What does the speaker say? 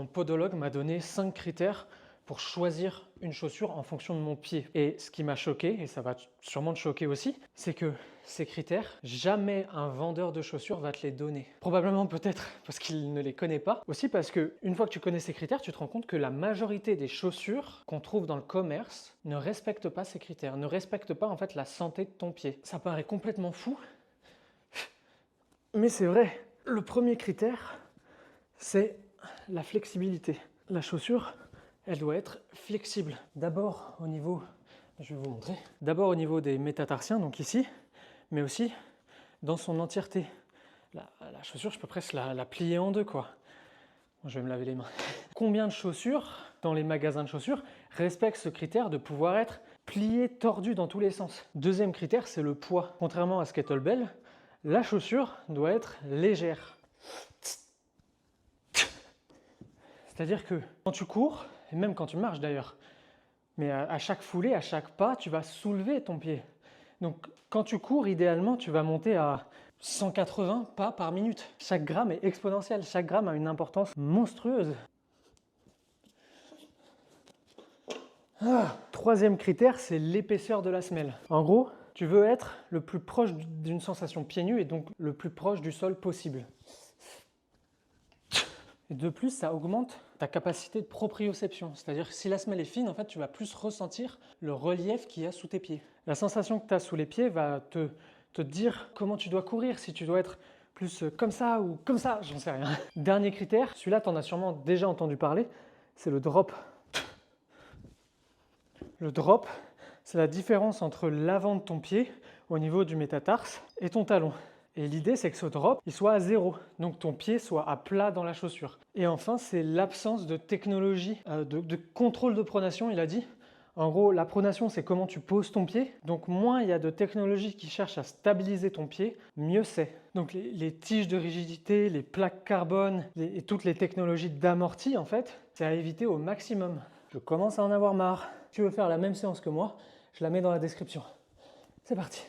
mon podologue m'a donné 5 critères pour choisir une chaussure en fonction de mon pied. Et ce qui m'a choqué, et ça va sûrement te choquer aussi, c'est que ces critères, jamais un vendeur de chaussures va te les donner. Probablement peut-être parce qu'il ne les connaît pas. Aussi parce que une fois que tu connais ces critères, tu te rends compte que la majorité des chaussures qu'on trouve dans le commerce ne respectent pas ces critères, ne respectent pas en fait la santé de ton pied. Ça paraît complètement fou, mais c'est vrai. Le premier critère, c'est la flexibilité. La chaussure, elle doit être flexible. D'abord au niveau, je vais vous montrer, d'abord au niveau des métatarsiens, donc ici, mais aussi dans son entièreté. La chaussure, je peux presque la plier en deux, quoi. Bon, je vais me laver les mains. Combien de chaussures dans les magasins de chaussures respectent ce critère de pouvoir être plié, tordu dans tous les sens? Deuxième critère, c'est le poids. Contrairement à ce kettlebell, la chaussure doit être légère. C'est-à-dire que quand tu cours, et même quand tu marches d'ailleurs, mais à chaque foulée, à chaque pas, tu vas soulever ton pied. Donc quand tu cours, idéalement, tu vas monter à 180 pas par minute. Chaque gramme est exponentiel, chaque gramme a une importance monstrueuse. Troisième critère, c'est l'épaisseur de la semelle. En gros, tu veux être le plus proche d'une sensation pieds nus et donc le plus proche du sol possible. Et de plus, ça augmente ta capacité de proprioception. C'est-à-dire que si la semelle est fine, en fait, tu vas plus ressentir le relief qu'il y a sous tes pieds. La sensation que tu as sous les pieds va te dire comment tu dois courir, si tu dois être plus comme ça ou comme ça, j'en sais rien. Dernier critère, celui-là, tu en as sûrement déjà entendu parler, c'est le drop. Le drop, c'est la différence entre l'avant de ton pied au niveau du métatarse et ton talon. Et l'idée, c'est que ce drop, il soit à 0, donc ton pied soit à plat dans la chaussure. Et enfin, c'est l'absence de technologie, de contrôle de pronation, il a dit. En gros, la pronation, c'est comment tu poses ton pied. Donc, moins il y a de technologies qui cherchent à stabiliser ton pied, mieux c'est. Donc, les tiges de rigidité, les plaques carbone et toutes les technologies d'amorti, en fait, c'est à éviter au maximum. Je commence à en avoir marre. Si tu veux faire la même séance que moi, je la mets dans la description. C'est parti.